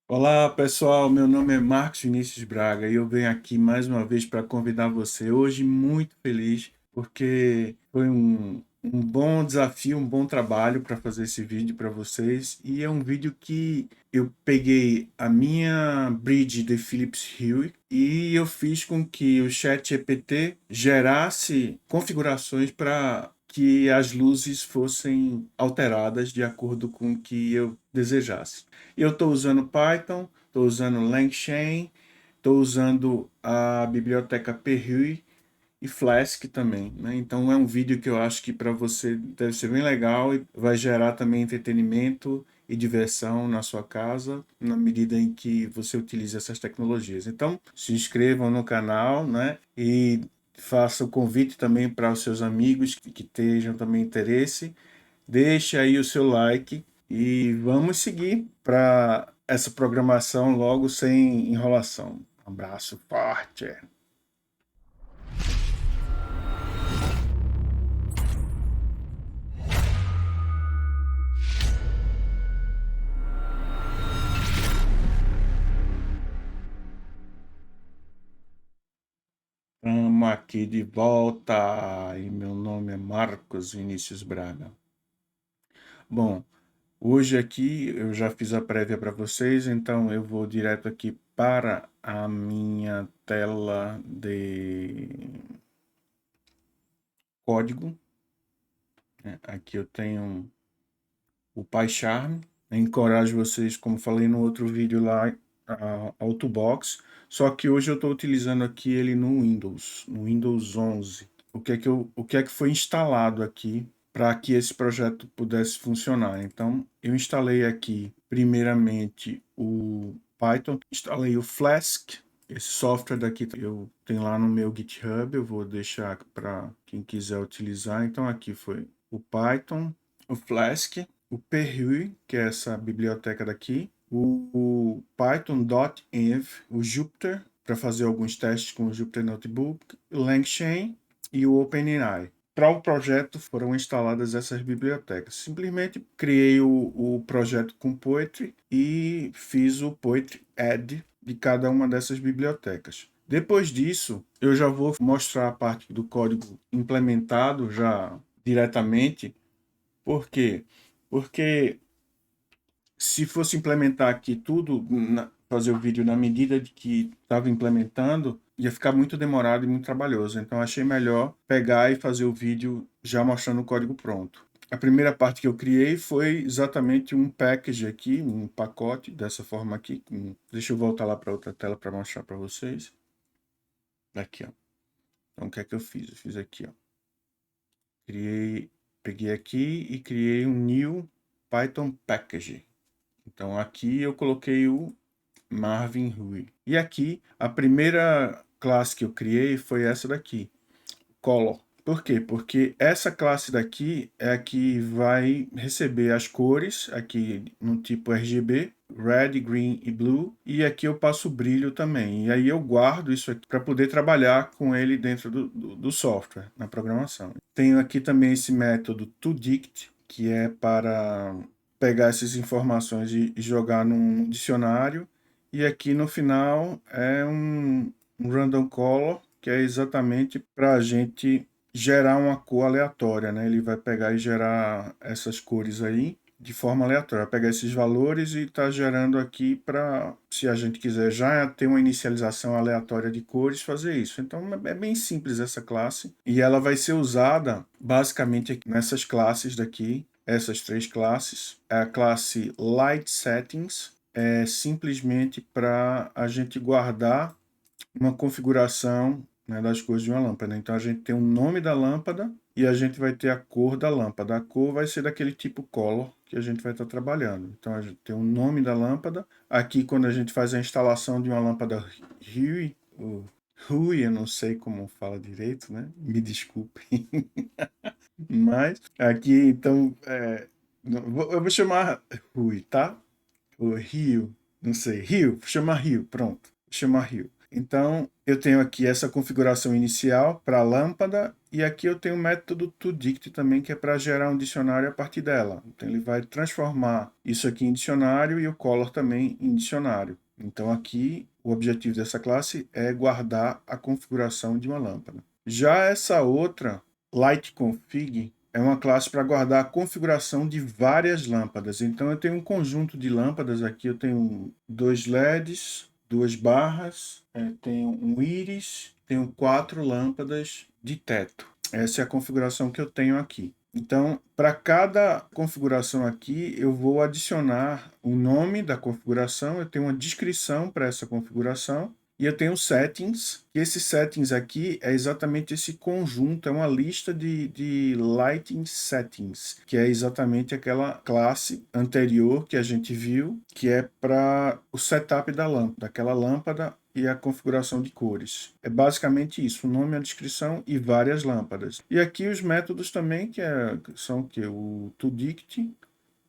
Olá pessoal, meu nome é Marcos Vinícius Braga e eu venho aqui mais uma vez para convidar você. Hoje muito feliz porque foi um bom desafio, um bom trabalho para fazer esse vídeo para vocês. E é um vídeo que eu peguei a minha bridge de Philips Hue e eu fiz com que o ChatGPT gerasse configurações para que as luzes fossem alteradas de acordo com o que eu desejasse. Eu estou usando Python, estou usando LangChain, estou usando a biblioteca PHUI e Flask também, né? Então é um vídeo que eu acho que para você deve ser bem legal e vai gerar também entretenimento e diversão na sua casa, na medida em que você utiliza essas tecnologias. Então, se inscrevam no canal, né? E faça o convite também para os seus amigos que tenham também interesse. Deixe aí o seu like e vamos seguir para essa programação logo sem enrolação. Um abraço forte. Estamos aqui de volta e meu nome é Marcos Vinícius Braga. Bom, hoje aqui eu já fiz a prévia para vocês, então eu vou direto aqui para a minha tela de código, né? Aqui eu tenho o PyCharm. Encorajo vocês, como falei no outro vídeo lá, a Autobox. Só que hoje eu estou utilizando aqui ele no Windows 11. O que é que foi instalado aqui para que esse projeto pudesse funcionar? Então, eu instalei aqui, primeiramente, o Python, instalei o Flask. Esse software daqui eu tenho lá no meu GitHub, eu vou deixar para quem quiser utilizar. Então, aqui foi o Python, o Flask, o PHUI, que é essa biblioteca daqui, o Python.env, o Jupyter, para fazer alguns testes com o Jupyter Notebook, o LangChain e o OpenAI. Para o projeto foram instaladas essas bibliotecas. Simplesmente criei o projeto com Poetry e fiz o Poetry Add de cada uma dessas bibliotecas. Depois disso, eu já vou mostrar a parte do código implementado já diretamente. Por quê? Porque se fosse implementar aqui tudo, fazer o vídeo na medida de que estava implementando, ia ficar muito demorado e muito trabalhoso. Então achei melhor pegar e fazer o vídeo já mostrando o código pronto. A primeira parte que eu criei foi exatamente um package aqui, um pacote dessa forma aqui. Deixa eu voltar lá para outra tela para mostrar para vocês. Aqui, ó. Então o que é que eu fiz? Eu fiz aqui, ó. Peguei aqui e criei um new Python package. Então aqui eu coloquei o Marvin Rui. E aqui a primeira classe que eu criei foi essa daqui, Color. Por quê? Porque essa classe daqui é a que vai receber as cores aqui no tipo RGB, Red, Green e Blue, e aqui eu passo o brilho também. E aí eu guardo isso aqui para poder trabalhar com ele dentro do software, na programação. Tenho aqui também esse método toDict, que é para pegar essas informações e jogar num dicionário. E aqui no final é um random color, que é exatamente para a gente gerar uma cor aleatória, né? Ele vai pegar e gerar essas cores aí de forma aleatória, vai pegar esses valores e está gerando aqui para, se a gente quiser já ter uma inicialização aleatória de cores, fazer isso. Então é bem simples essa classe e ela vai ser usada basicamente nessas classes daqui, essas três classes. É a classe Light Settings, é simplesmente para a gente guardar uma configuração, né, das cores de uma lâmpada. Então a gente tem o nome da lâmpada e a gente vai ter a cor da lâmpada. A cor vai ser daquele tipo color que a gente vai estar trabalhando. Então a gente tem o nome da lâmpada. Aqui quando a gente faz a instalação de uma lâmpada Hue, eu não sei como fala direito, né? Me desculpem. Mas aqui então eu vou chamar Rui, tá? O Rio, não sei, Rio, vou chamar Rio, pronto, vou chamar Rio. Então, eu tenho aqui essa configuração inicial para a lâmpada e aqui eu tenho o método toDict também, que é para gerar um dicionário a partir dela. Então, ele vai transformar isso aqui em dicionário e o color também em dicionário. Então, aqui, o objetivo dessa classe é guardar a configuração de uma lâmpada. Já essa outra, LightConfig, é uma classe para guardar a configuração de várias lâmpadas. Então, eu tenho um conjunto de lâmpadas aqui. Eu tenho 2 LEDs, 2 barras, tenho um íris, tenho 4 lâmpadas de teto. Essa é a configuração que eu tenho aqui. Então, para cada configuração aqui, eu vou adicionar o nome da configuração, eu tenho uma descrição para essa configuração, e eu tenho settings, e esses settings aqui é exatamente esse conjunto, é uma lista de lighting settings, que é exatamente aquela classe anterior que a gente viu, que é para o setup da lâmpada, daquela lâmpada e a configuração de cores. É basicamente isso, o nome, a descrição e várias lâmpadas. E aqui os métodos também, são que o toDict,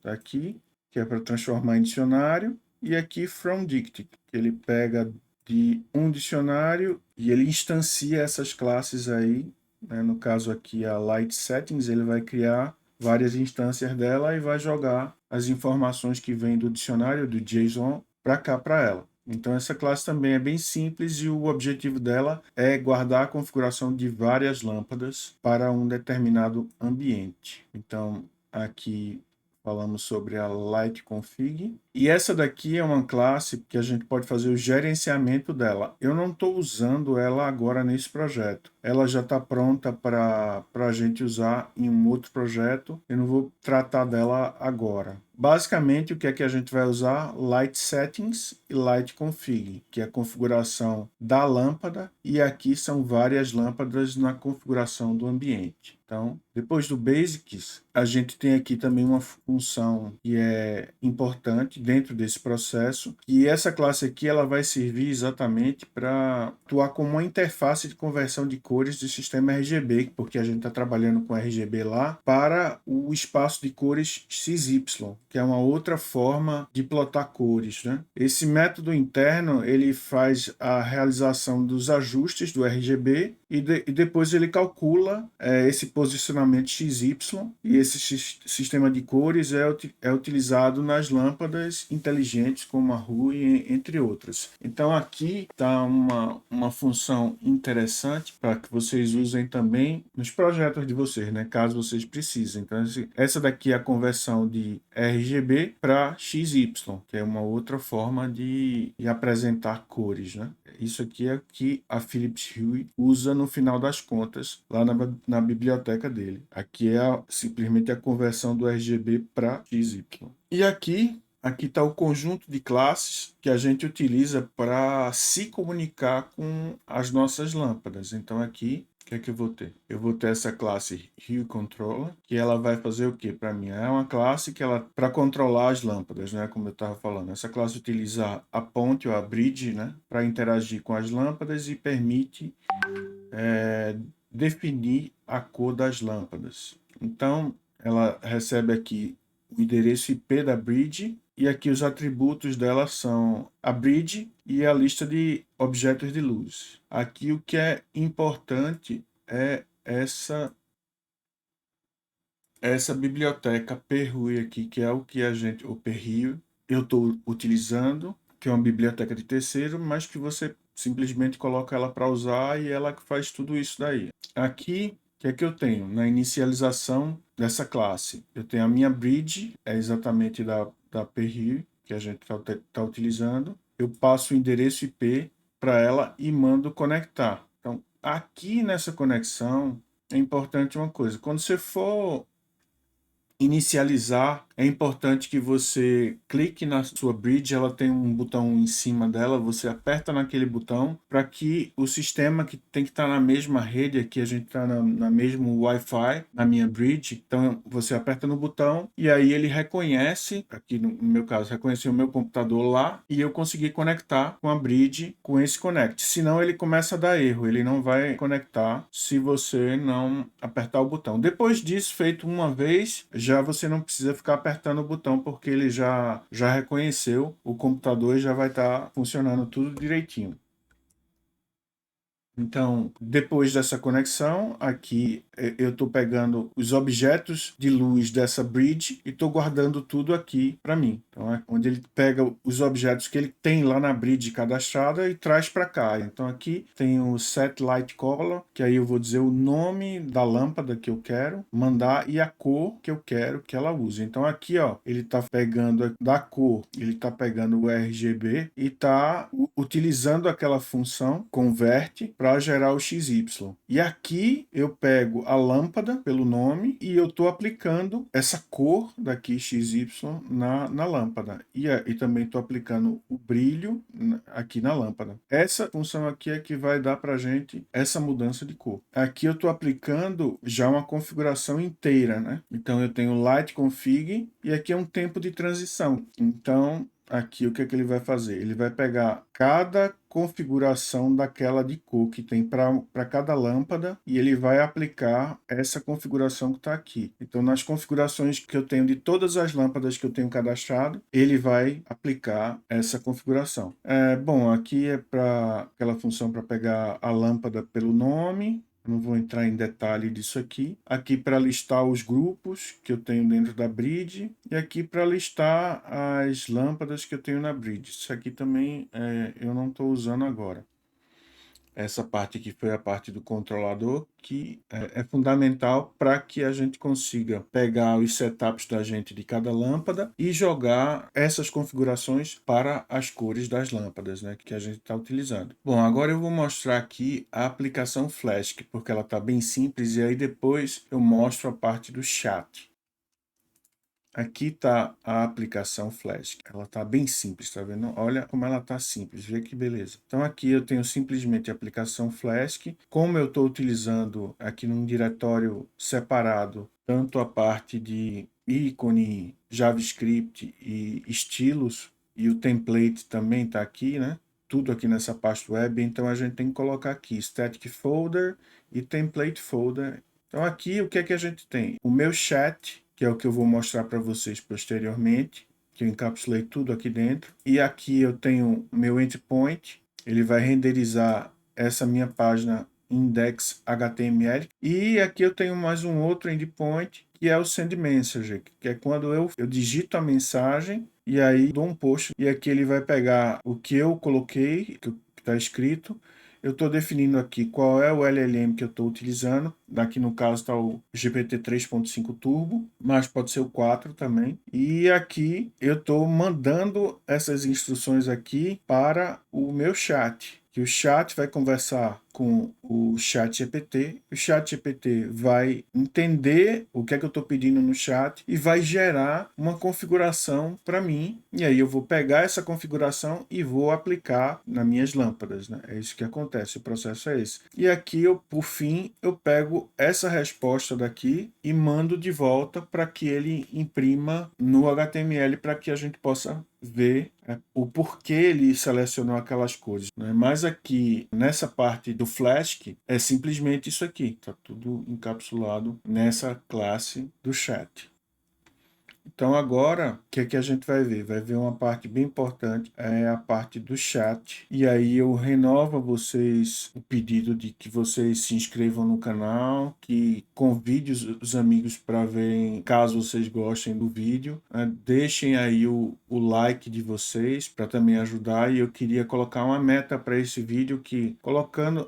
tá aqui, que é para transformar em dicionário, e aqui fromDict, que ele pega de um dicionário e ele instancia essas classes aí, né? No caso aqui a Light Settings, ele vai criar várias instâncias dela e vai jogar as informações que vêm do dicionário, do JSON, para cá, para ela. Então essa classe também é bem simples e o objetivo dela é guardar a configuração de várias lâmpadas para um determinado ambiente. Então aqui falamos sobre a LightConfig. E essa daqui é uma classe que a gente pode fazer o gerenciamento dela. Eu não estou usando ela agora nesse projeto. Ela já está pronta para a gente usar em um outro projeto. Eu não vou tratar dela agora. Basicamente, o que é que a gente vai usar? Light Settings e Light Config, que é a configuração da lâmpada, e aqui são várias lâmpadas na configuração do ambiente. Então, depois do Basics, a gente tem aqui também uma função que é importante dentro desse processo, e essa classe aqui ela vai servir exatamente para atuar como uma interface de conversão de cores do sistema RGB, porque a gente está trabalhando com RGB lá, para o espaço de cores XY, que é uma outra forma de plotar cores, né? Esse método interno ele faz a realização dos ajustes do RGB e depois ele calcula esse posicionamento XY, e esse sistema de cores é utilizado nas lâmpadas inteligentes como a Hue, entre outras. Então aqui está uma função interessante para que vocês usem também nos projetos de vocês, né? Caso vocês precisem. Então essa daqui é a conversão de RGB para XY, que é uma outra forma de apresentar cores, né? Isso aqui é o que a Philips Hue usa no final das contas, lá na biblioteca dele. Aqui é simplesmente a conversão do RGB para XY. E aqui está o conjunto de classes que a gente utiliza para se comunicar com as nossas lâmpadas. Então aqui, o que é que eu vou ter? Eu vou ter essa classe Hue Controller, que ela vai fazer o que para mim? É uma classe que ela para controlar as lâmpadas, né? Como eu estava falando. Essa classe utiliza a ponte ou a bridge, né? Para interagir com as lâmpadas e permite definir a cor das lâmpadas. Então, ela recebe aqui o endereço IP da bridge, e aqui os atributos dela são a bridge e a lista de objetos de luz. Aqui o que é importante é essa biblioteca PHUE aqui, que é o que o PHUE, eu estou utilizando, que é uma biblioteca de terceiro, mas que você simplesmente coloca ela para usar e ela que faz tudo isso daí. Aqui, o que é que eu tenho? Na inicialização dessa classe, eu tenho a minha bridge, é exatamente da PHUE, que a gente está utilizando. Eu passo o endereço IP para ela e mando conectar. Então, aqui nessa conexão, é importante uma coisa. Quando você for inicializar, é importante que você clique na sua bridge, ela tem um botão em cima dela, você aperta naquele botão para que o sistema que tem que estar na mesma rede, aqui a gente está na mesmo Wi-Fi, na minha bridge, então você aperta no botão e aí ele reconhece, aqui no meu caso, reconheceu o meu computador lá e eu consegui conectar com a bridge com esse connect. Senão ele começa a dar erro, ele não vai conectar se você não apertar o botão. Depois disso, feito uma vez, já você não precisa ficar apertando o botão, porque ele já reconheceu o computador e já vai estar funcionando tudo direitinho. Então, depois dessa conexão, aqui eu estou pegando os objetos de luz dessa bridge e estou guardando tudo aqui para mim. Então, é onde ele pega os objetos que ele tem lá na bridge cadastrada e traz para cá. Então, aqui tem o set light color, que aí eu vou dizer o nome da lâmpada que eu quero mandar e a cor que eu quero que ela use. Então, aqui, ó, ele está pegando da cor, ele está pegando o RGB e está utilizando aquela função converte para gerar o XY. E aqui eu pego a lâmpada pelo nome e eu estou aplicando essa cor daqui XY na lâmpada. E também estou aplicando o brilho aqui na lâmpada. Essa função aqui é que vai dar para a gente essa mudança de cor. Aqui eu estou aplicando já uma configuração inteira, né? Então eu tenho light config e aqui é um tempo de transição. Então aqui o que é que ele vai fazer? Ele vai pegar cada configuração daquela de cor que tem para cada lâmpada e ele vai aplicar essa configuração que está aqui. Então, nas configurações que eu tenho de todas as lâmpadas que eu tenho cadastrado, ele vai aplicar essa configuração. Bom, aqui é para aquela função para pegar a lâmpada pelo nome. Não vou entrar em detalhe disso aqui. Aqui para listar os grupos que eu tenho dentro da bridge e aqui para listar as lâmpadas que eu tenho na bridge. Isso aqui também eu não estou usando agora. Essa parte aqui foi a parte do controlador, que é fundamental para que a gente consiga pegar os setups da gente de cada lâmpada e jogar essas configurações para as cores das lâmpadas, né, que a gente está utilizando. Bom, agora eu vou mostrar aqui a aplicação Flash, porque ela está bem simples, e aí depois eu mostro a parte do chat. Aqui está a aplicação Flash. Ela está bem simples, tá vendo? Olha como ela está simples, vê que beleza. Então aqui eu tenho simplesmente a aplicação Flash. Como eu estou utilizando aqui num diretório separado, tanto a parte de ícone, JavaScript e estilos, e o template também está aqui, né? Tudo aqui nessa pasta web, então a gente tem que colocar aqui Static Folder e Template Folder. Então aqui o que é que a gente tem? O meu chat, que é o que eu vou mostrar para vocês posteriormente, que eu encapsulei tudo aqui dentro. E aqui eu tenho meu endpoint, ele vai renderizar essa minha página index.html. E aqui eu tenho mais um outro endpoint, que é o send message, que é quando eu digito a mensagem e aí dou um post. E aqui ele vai pegar o que eu coloquei, que está escrito. Eu estou definindo aqui qual é o LLM que eu estou utilizando. Aqui no caso está o GPT 3.5 Turbo, mas pode ser o 4 também. E aqui eu estou mandando essas instruções aqui para o meu chat. Que o chat vai conversar com o chat GPT, o chat GPT vai entender o que é que eu estou pedindo no chat e vai gerar uma configuração para mim, e aí eu vou pegar essa configuração e vou aplicar nas minhas lâmpadas, né? É isso que acontece, o processo é esse. E aqui, por fim, eu pego essa resposta daqui e mando de volta para que ele imprima no HTML para que a gente possa ver o porquê ele selecionou aquelas cores, né? Mas aqui nessa parte do Flask é simplesmente isso aqui, está tudo encapsulado nessa classe do chat. Então agora, o que é que a gente vai ver? Vai ver uma parte bem importante, é a parte do chat. E aí eu renovo a vocês o pedido de que vocês se inscrevam no canal, que convide os amigos para verem, caso vocês gostem do vídeo. Deixem aí o like de vocês para também ajudar. E eu queria colocar uma meta para esse vídeo que,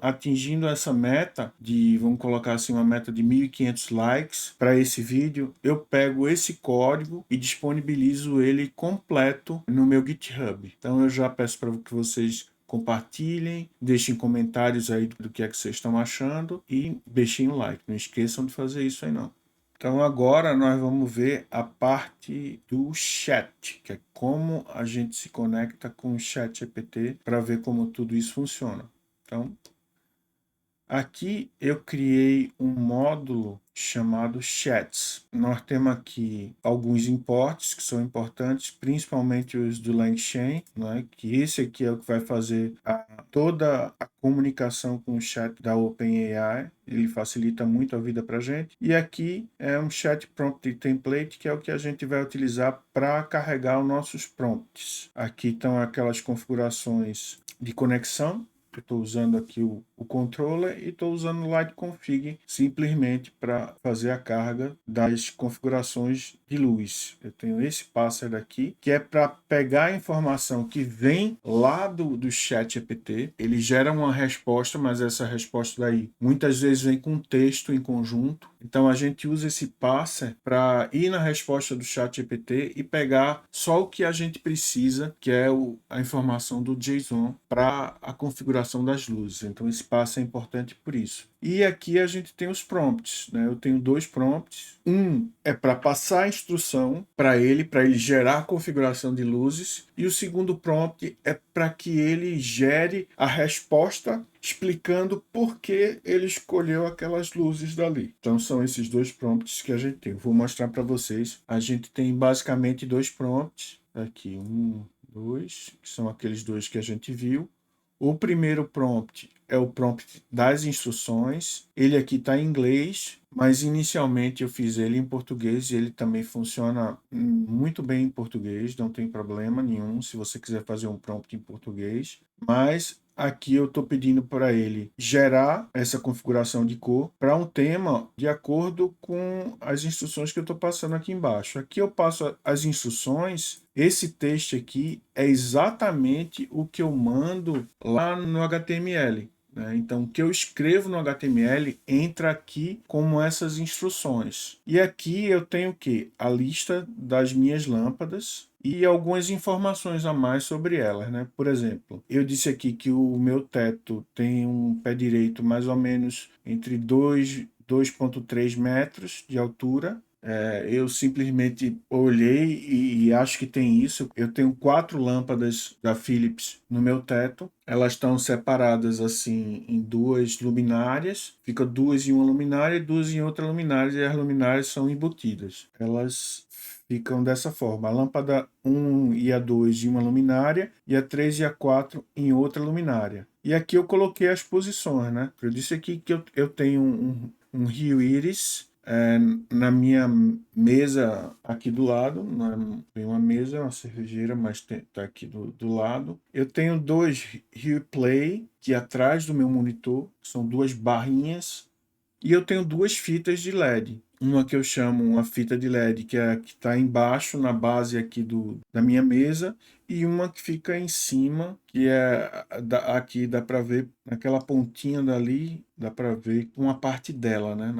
atingindo essa meta de, vamos colocar assim, uma meta de 1.500 likes para esse vídeo, eu pego esse código e disponibilizo ele completo no meu GitHub. Então eu já peço para que vocês compartilhem, deixem comentários aí do que é que vocês estão achando e deixem o like. Não esqueçam de fazer isso aí não. Então agora nós vamos ver a parte do chat, que é como a gente se conecta com o chat GPT para ver como tudo isso funciona. Então aqui eu criei um módulo chamado Chats. Nós temos aqui alguns imports que são importantes, principalmente os do LangChain, né? Que esse aqui é o que vai fazer toda a comunicação com o chat da OpenAI. Ele facilita muito a vida para a gente. E aqui é um chat prompt template, que é o que a gente vai utilizar para carregar os nossos prompts. Aqui estão aquelas configurações de conexão, Eu estou usando aqui o controller e estou usando o Light Config simplesmente para fazer a carga das configurações de luz. Eu tenho esse parser aqui, que é para pegar a informação que vem lá do ChatGPT. Ele gera uma resposta, mas essa resposta daí muitas vezes vem com texto em conjunto. Então a gente usa esse parser para ir na resposta do ChatGPT e pegar só o que a gente precisa, que é a informação do JSON para a configuração das luzes. Então esse passo é importante por isso. E aqui a gente tem os prompts, né? Eu tenho dois prompts. Um é para passar a instrução para ele gerar a configuração de luzes. E o segundo prompt é para que ele gere a resposta explicando por que ele escolheu aquelas luzes dali. Então são esses dois prompts que a gente tem. Eu vou mostrar para vocês. A gente tem basicamente dois prompts. Aqui, um, dois, que são aqueles dois que a gente viu. O primeiro prompt é o prompt das instruções. Ele aqui está em inglês, mas inicialmente eu fiz ele em português e ele também funciona muito bem em português, não tem problema nenhum se você quiser fazer um prompt em português. Mas aqui eu estou pedindo para ele gerar essa configuração de cor para um tema de acordo com as instruções que eu estou passando aqui embaixo. Aqui eu passo as instruções. Esse texto aqui é exatamente o que eu mando lá no HTML. Então, o que eu escrevo no HTML entra aqui como essas instruções. E aqui eu tenho o quê? A lista das minhas lâmpadas e algumas informações a mais sobre elas, né? Por exemplo, eu disse aqui que o meu teto tem um pé direito mais ou menos entre 2,3 metros de altura. Eu simplesmente olhei e acho que tem isso. Eu tenho 4 lâmpadas da Philips no meu teto. Elas estão separadas assim em 2 luminárias. Fica 2 em uma luminária e 2 em outra luminária. E as luminárias são embutidas. Elas ficam dessa forma. A lâmpada 1 e a 2 em uma luminária e a 3 e a 4 em outra luminária. E aqui eu coloquei as posições, né? Eu disse aqui que eu tenho um Hue Iris na minha mesa aqui do lado. Tem uma mesa, uma cervejeira, mas está aqui do lado. Eu tenho 2 Hue Play aqui atrás do meu monitor, são 2 barrinhas. E eu tenho 2 fitas de LED. Uma que eu chamo uma fita de LED, que é a que está embaixo, na base aqui da minha mesa, e uma que fica em cima, que é aqui dá para ver naquela pontinha dali, dá para ver uma parte dela, né?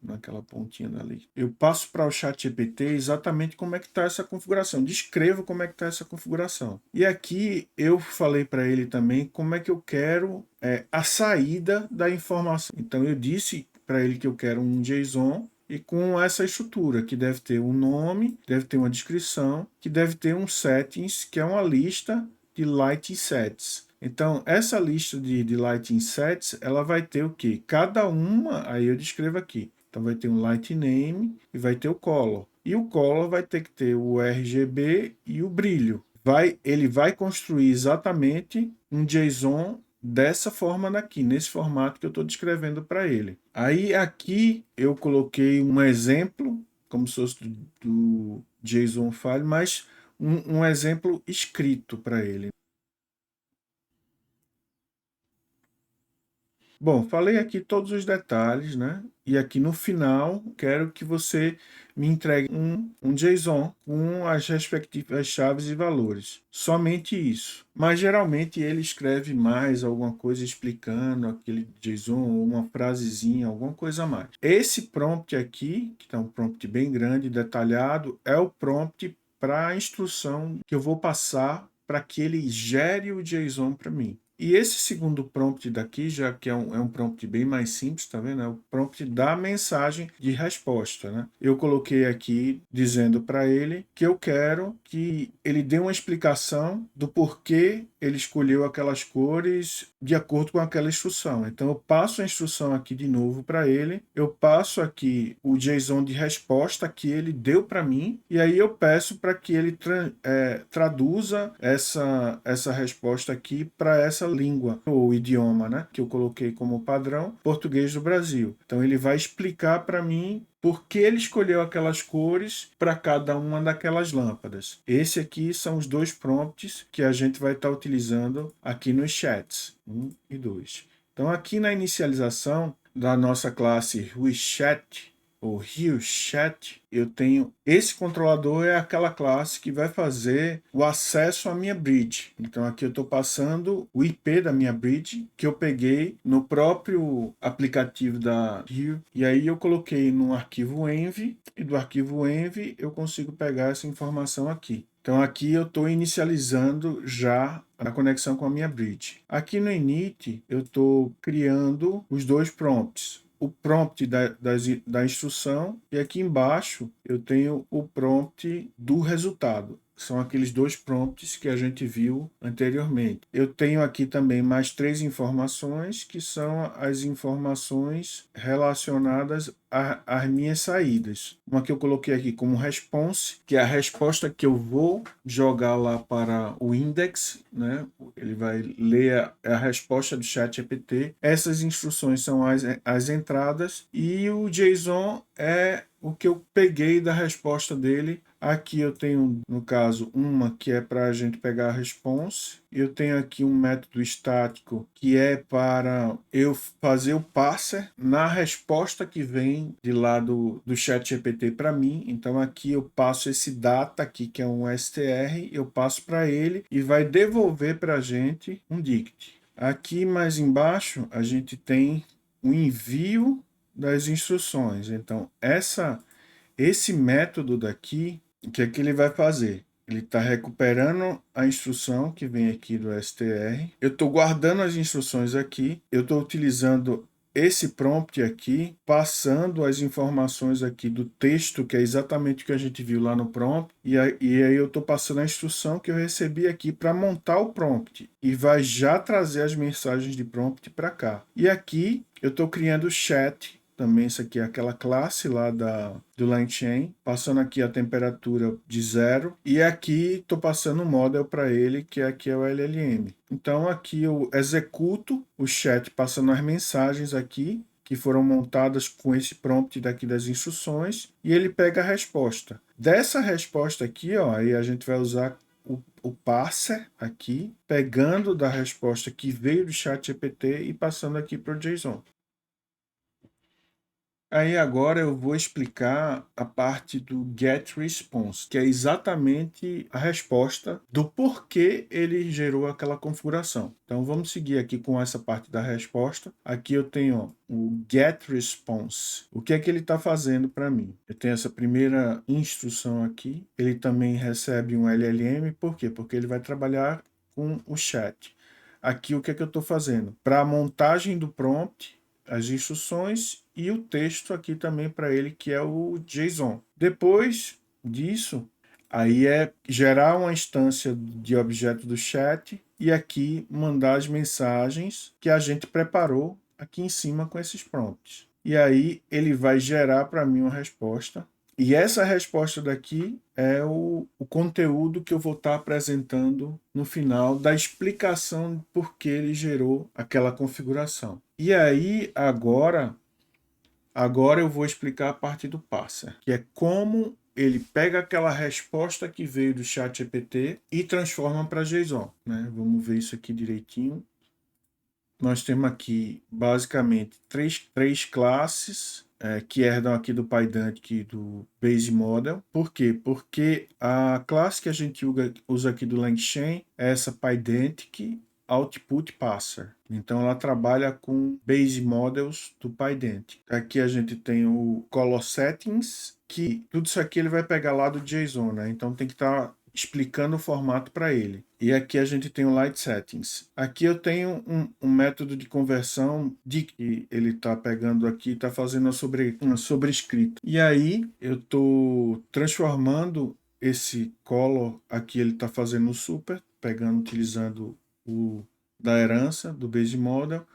Naquela pontinha dali. Eu passo para o ChatGPT exatamente como é que está essa configuração, descrevo como é que está essa configuração. E aqui eu falei para ele também como é que eu quero a saída da informação. Então eu disse para ele que eu quero um JSON e com essa estrutura, que deve ter um nome, deve ter uma descrição, que deve ter um settings, que é uma lista de lighting sets. Então, essa lista de lighting sets, ela vai ter o quê? Cada uma, aí eu descrevo aqui. Então, vai ter um light name e vai ter o color. E o color vai ter que ter o RGB e o brilho. Ele vai construir exatamente um JSON dessa forma daqui, nesse formato que eu estou descrevendo para ele. Aí aqui eu coloquei um exemplo, como se fosse do JSON file, mas um exemplo escrito para ele. Bom, falei aqui todos os detalhes, né? E aqui no final, quero que você me entregue um JSON com as respectivas chaves e valores. Somente isso. Mas geralmente ele escreve mais alguma coisa explicando aquele JSON, uma frasezinha, alguma coisa a mais. Esse prompt aqui, que está um prompt bem grande, detalhado, é o prompt para a instrução que eu vou passar para que ele gere o JSON para mim. E esse segundo prompt daqui, já que é um prompt bem mais simples, tá vendo? É o prompt da mensagem de resposta, né? Eu coloquei aqui dizendo para ele que eu quero que ele dê uma explicação do porquê ele escolheu aquelas cores de acordo com aquela instrução. Então eu passo a instrução aqui de novo para ele, eu passo aqui o JSON de resposta que ele deu para mim, e aí eu peço para que ele traduza essa resposta aqui para essa dessa língua, ou idioma, né, que eu coloquei como padrão, português do Brasil. Então ele vai explicar para mim por que ele escolheu aquelas cores para cada uma daquelas lâmpadas. Esse aqui são os dois prompts que a gente vai estar utilizando aqui nos chats, 1 e 2. Então aqui na inicialização da nossa classe WeChat, o RioChat, eu tenho esse controlador, é aquela classe que vai fazer o acesso à minha bridge. Então aqui eu estou passando o IP da minha bridge que eu peguei no próprio aplicativo da Rio, e aí eu coloquei no arquivo env, e do arquivo env eu consigo pegar essa informação aqui. Então aqui eu estou inicializando já a conexão com a minha bridge. Aqui no init eu estou criando os dois prompts. O prompt da instrução, e aqui embaixo eu tenho o prompt do resultado. São aqueles dois prompts que a gente viu anteriormente. Eu tenho aqui também mais 3 informações, que são as informações relacionadas às minhas saídas. Uma que eu coloquei aqui como response, que é a resposta que eu vou jogar lá para o index, né? Ele vai ler a resposta do ChatGPT. Essas instruções são as entradas, e o JSON é o que eu peguei da resposta dele. Aqui eu tenho, no caso, uma que é para a gente pegar a response. Eu tenho aqui um método estático que é para eu fazer o parser na resposta que vem de lá do ChatGPT para mim. Então aqui eu passo esse data aqui, que é um str, eu passo para ele e vai devolver para a gente um dict. Aqui mais embaixo a gente tem o envio das instruções. Então esse método daqui, o que é que ele vai fazer? Ele está recuperando a instrução que vem aqui do str. Eu estou guardando as instruções aqui. Eu estou utilizando esse prompt aqui, passando as informações aqui do texto, que é exatamente o que a gente viu lá no prompt. E aí eu estou passando a instrução que eu recebi aqui para montar o prompt. E vai já trazer as mensagens de prompt para cá. E aqui eu estou criando o chat. Também isso aqui é aquela classe lá do LangChain, passando aqui a temperatura de 0, e aqui estou passando um model para ele, que aqui é o LLM. Então aqui eu executo o chat passando as mensagens aqui, que foram montadas com esse prompt daqui das instruções, e ele pega a resposta. Dessa resposta aqui, ó, aí a gente vai usar o parser aqui, pegando da resposta que veio do ChatGPT e passando aqui para o JSON. Aí agora eu vou explicar a parte do getResponse, que é exatamente a resposta do porquê ele gerou aquela configuração. Então vamos seguir aqui com essa parte da resposta. Aqui eu tenho, ó, o getResponse. O que é que ele está fazendo para mim? Eu tenho essa primeira instrução aqui. Ele também recebe um LLM. Por quê? Porque ele vai trabalhar com o chat. Aqui o que é que eu estou fazendo? Para a montagem do prompt, as instruções e o texto aqui também para ele, que é o JSON. Depois disso, aí é gerar uma instância de objeto do chat e aqui mandar as mensagens que a gente preparou aqui em cima com esses prompts. E aí ele vai gerar para mim uma resposta. E essa resposta daqui é o conteúdo que eu vou estar apresentando no final da explicação de por que ele gerou aquela configuração. E aí, agora eu vou explicar a parte do parser, que é como ele pega aquela resposta que veio do ChatGPT e transforma para JSON, né? Vamos ver isso aqui direitinho. Nós temos aqui, basicamente, três classes que herdam aqui do PyDant e do Base Model. Por quê? Porque a classe que a gente usa aqui do LangChain é essa PyDantic Output Parser. Então, ela trabalha com Base Models do PyDant. Aqui a gente tem o Color Settings, que tudo isso aqui ele vai pegar lá do JSON, né? Então, tem que estar explicando o formato para ele. E aqui a gente tem o Light Settings. Aqui eu tenho um método de conversão que ele está pegando aqui e está fazendo uma sobrescrita. E aí eu estou transformando esse color aqui, ele está fazendo o super, utilizando o da herança, do Base Model,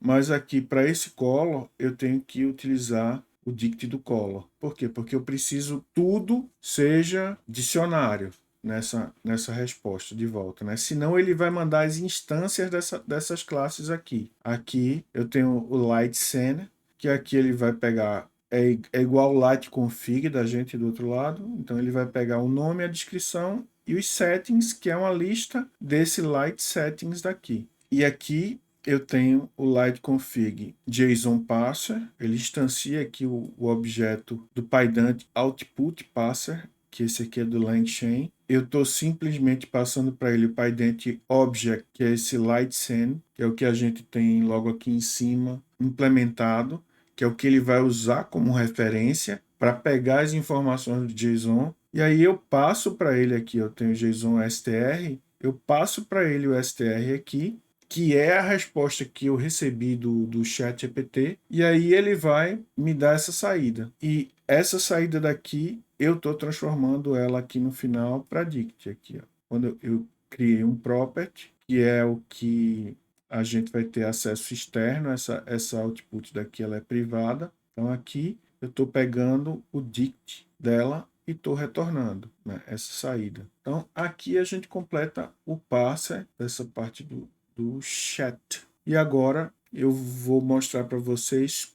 mas aqui para esse color eu tenho que utilizar o dict do color. Por quê? Porque eu preciso tudo seja dicionário. nessa resposta de volta, né? Senão ele vai mandar as instâncias dessas classes aqui. Aqui eu tenho o light scene, que aqui ele vai pegar, é igual o light config da gente do outro lado, então ele vai pegar o nome, a descrição e os settings, que é uma lista desse light settings daqui. E aqui eu tenho o light config JSON parser, ele instancia aqui o objeto do PyDant output parser, que esse aqui é do LangChain. Eu estou simplesmente passando para ele o PyDant object, que é esse light scene, que é o que a gente tem logo aqui em cima implementado, que é o que ele vai usar como referência para pegar as informações do JSON. E aí eu passo para ele aqui, eu tenho o JSON str, eu passo para ele o str aqui, que é a resposta que eu recebi do ChatGPT, e aí ele vai me dar essa saída. E essa saída daqui, eu estou transformando ela aqui no final para dict. Aqui, ó. Quando eu criei um property, que é o que a gente vai ter acesso externo, essa output daqui ela é privada. Então aqui eu estou pegando o dict dela e estou retornando, né, essa saída. Então aqui a gente completa o parser dessa parte do chat. E agora eu vou mostrar para vocês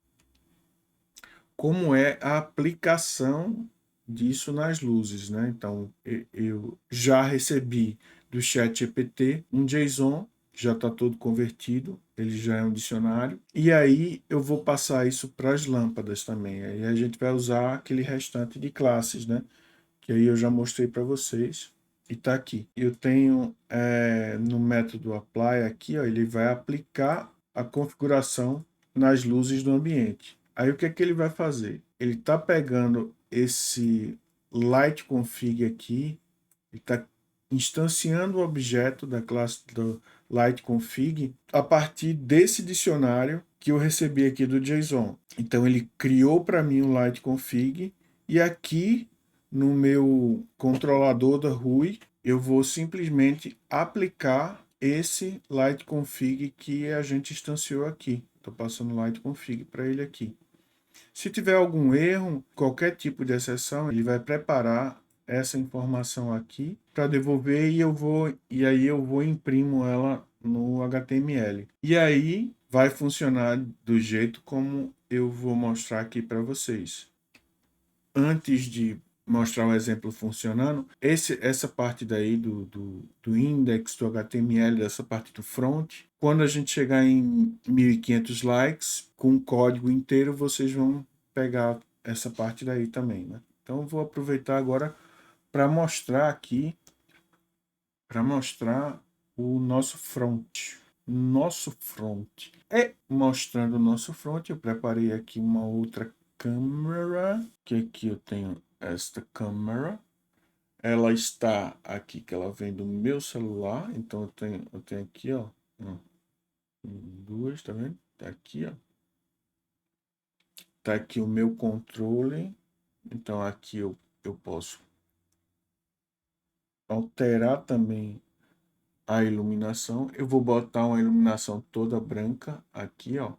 como é a aplicação disso nas luzes, né? Então eu já recebi do ChatGPT um JSON, já está todo convertido, ele já é um dicionário, e aí eu vou passar isso para as lâmpadas também. Aí a gente vai usar aquele restante de classes, né? Que aí eu já mostrei para vocês. E está aqui. Eu tenho no método apply aqui, ó, ele vai aplicar a configuração nas luzes do ambiente. Aí o que é que ele vai fazer? Ele está pegando esse light config aqui, ele está instanciando o objeto da classe do light config a partir desse dicionário que eu recebi aqui do JSON. Então ele criou para mim o light config e aqui no meu controlador da RUI, eu vou simplesmente aplicar esse light config que a gente instanciou aqui. Estou passando light config para ele aqui. Se tiver algum erro, qualquer tipo de exceção, ele vai preparar essa informação aqui para devolver e aí eu vou imprimo ela no HTML. E aí vai funcionar do jeito como eu vou mostrar aqui para vocês. Antes de mostrar o exemplo funcionando, essa parte daí do index, do HTML, dessa parte do front, quando a gente chegar em 1.500 likes, com o código inteiro, vocês vão pegar essa parte daí também, né? Então, eu vou aproveitar agora para mostrar aqui, para mostrar o nosso front. Nosso front. E mostrando o nosso front, eu preparei aqui uma outra câmera, que aqui eu tenho esta câmera. Ela está aqui, que ela vem do meu celular. Então eu tenho aqui, ó, duas, tá vendo? Tá aqui, ó. Tá aqui o meu controle. Então aqui eu posso alterar também a iluminação. Eu vou botar uma iluminação toda branca aqui, ó,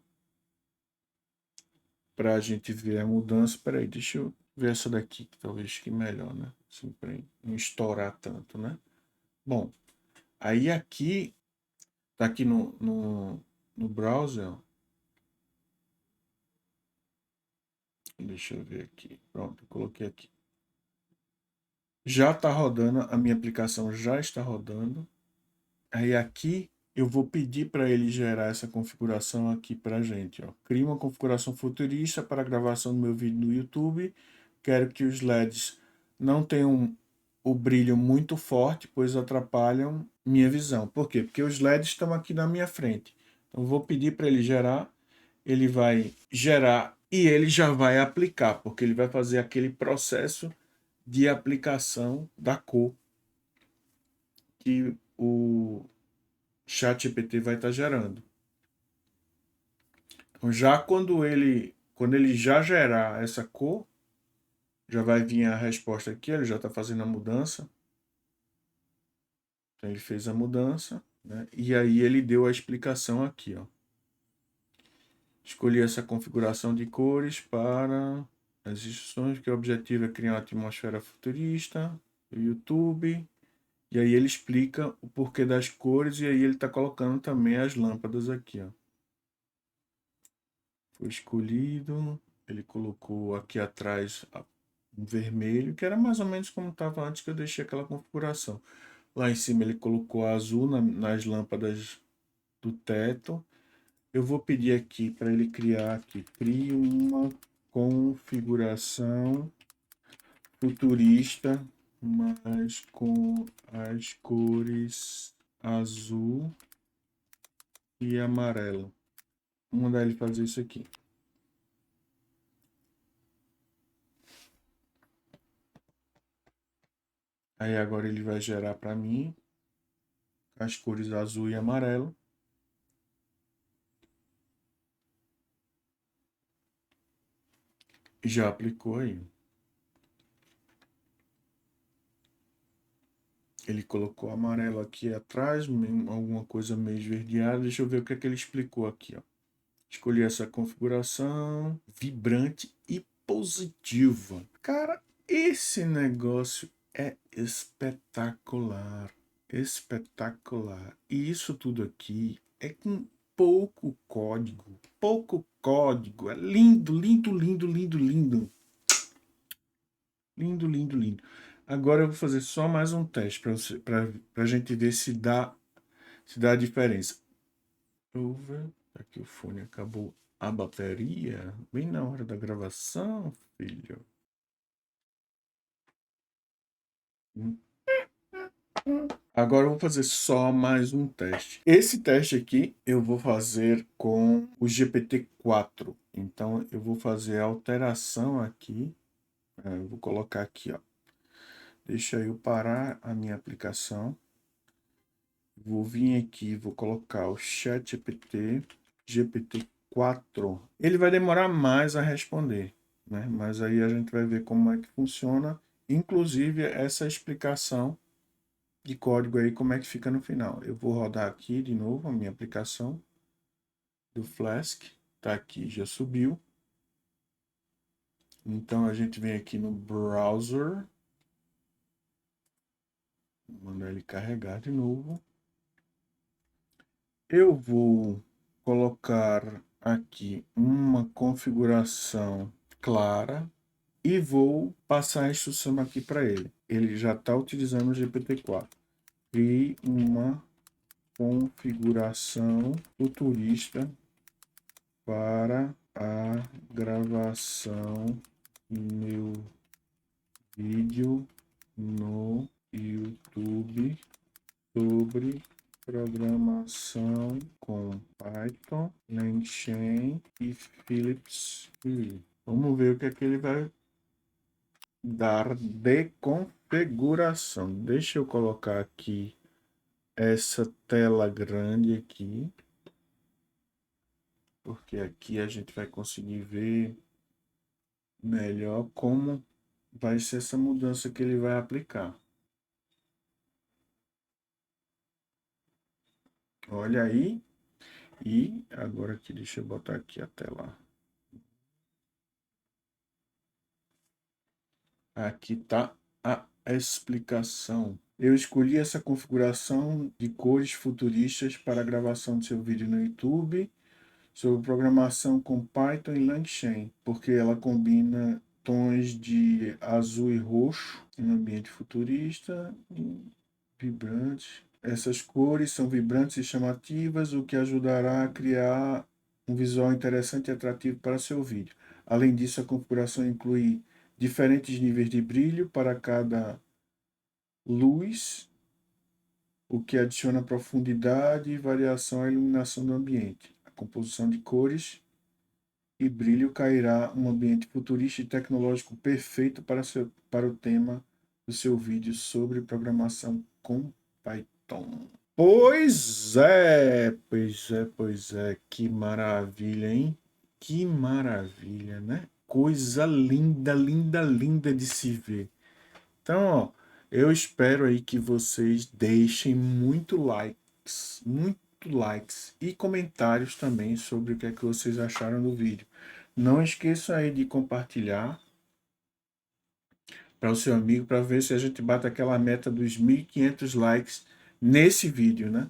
para a gente ver a mudança. Peraí, deixa eu ver essa daqui, que talvez fique melhor, né? Assim, para não estourar tanto, né? Bom, aí aqui, tá aqui no browser, ó. Deixa eu ver aqui. Pronto, eu coloquei aqui. Já está rodando, a minha aplicação já está rodando. Aí aqui eu vou pedir para ele gerar essa configuração aqui para a gente. Ó. Cria uma configuração futurista para a gravação do meu vídeo no YouTube. Quero que os LEDs não tenham o brilho muito forte, pois atrapalham minha visão. Por quê? Porque os LEDs estão aqui na minha frente. Então, vou pedir para ele gerar. Ele vai gerar e ele já vai aplicar, porque ele vai fazer aquele processo de aplicação da cor que o ChatGPT vai estar gerando. Então, já quando ele já gerar essa cor, já vai vir a resposta aqui, ele já está fazendo a mudança. Então, ele fez a mudança, né? E aí ele deu a explicação aqui, ó. Escolhi essa configuração de cores para as instruções, que o objetivo é criar uma atmosfera futurista, o YouTube. E aí ele explica o porquê das cores e aí ele está colocando também as lâmpadas aqui, ó. Foi escolhido, ele colocou aqui atrás um vermelho, que era mais ou menos como estava antes que eu deixei aquela configuração. Lá em cima ele colocou azul nas lâmpadas do teto. Eu vou pedir aqui para ele criar aqui, crie uma configuração futurista, mas com as cores azul e amarelo. Vou mandar ele fazer isso aqui. Aí agora ele vai gerar para mim as cores azul e amarelo. E já aplicou aí. Ele colocou amarelo aqui atrás, alguma coisa meio esverdeada. Deixa eu ver o que é que ele explicou aqui, ó. Escolhi essa configuração vibrante e positiva. Cara, esse negócio é espetacular. Espetacular. E isso tudo aqui é com pouco código. Pouco código. É lindo, lindo, lindo, lindo, lindo. Lindo, lindo, lindo. Agora eu vou fazer só mais um teste para a gente ver se dá a diferença. Over. Aqui o fone acabou a bateria. Bem na hora da gravação, filho. Agora eu vou fazer só mais um teste. Esse teste aqui eu vou fazer com o GPT-4. Então eu vou fazer a alteração aqui. Eu vou colocar aqui, ó. Deixa eu parar a minha aplicação. Vou vir aqui, vou colocar o ChatGPT, GPT-4. Ele vai demorar mais a responder, né? Mas aí a gente vai ver como é que funciona, inclusive essa explicação de código aí, como é que fica no final. Eu vou rodar aqui de novo a minha aplicação do Flask. Tá aqui, já subiu. Então a gente vem aqui no browser. Vou mandar ele carregar de novo. Eu vou colocar aqui uma configuração clara e vou passar a instrução aqui para ele. Ele já está utilizando o GPT-4. Crie uma configuração futurista para a gravação do meu vídeo no YouTube sobre programação com Python, LangChain e Philips Hue. Vamos ver o que é que ele vai dar de configuração. Deixa eu colocar aqui essa tela grande aqui, porque aqui a gente vai conseguir ver melhor como vai ser essa mudança que ele vai aplicar. Olha aí. E agora aqui, deixa eu botar aqui a tela. Aqui está a explicação. Eu escolhi essa configuração de cores futuristas para a gravação do seu vídeo no YouTube sobre programação com Python e LangChain, porque ela combina tons de azul e roxo em um ambiente futurista e vibrante. Essas cores são vibrantes e chamativas, o que ajudará a criar um visual interessante e atrativo para seu vídeo. Além disso, a configuração inclui diferentes níveis de brilho para cada luz, o que adiciona profundidade e variação à iluminação do ambiente. A composição de cores e brilho cairá um ambiente futurista e tecnológico perfeito para o tema do seu vídeo sobre programação com Python. Pois é, pois é, pois é. Que maravilha, hein? Que maravilha, né? Coisa linda, linda, linda de se ver. Então, ó, eu espero aí que vocês deixem muito likes e comentários também sobre o que é que vocês acharam do vídeo. Não esqueçam aí de compartilhar para o seu amigo, para ver se a gente bate aquela meta dos 1.500 likes nesse vídeo, né?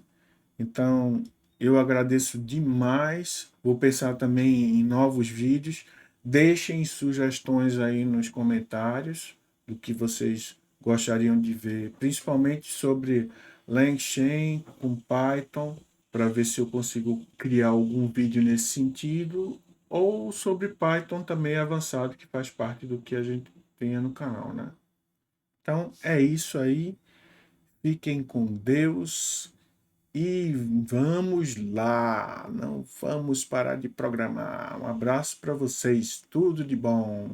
Então, eu agradeço demais. Vou pensar também em novos vídeos. Deixem sugestões aí nos comentários do que vocês gostariam de ver, principalmente sobre LangChain com Python, para ver se eu consigo criar algum vídeo nesse sentido, ou sobre Python também avançado, que faz parte do que a gente tenha no canal, né? Então, é isso aí. Fiquem com Deus. E vamos lá, não vamos parar de programar. Um abraço para vocês, tudo de bom.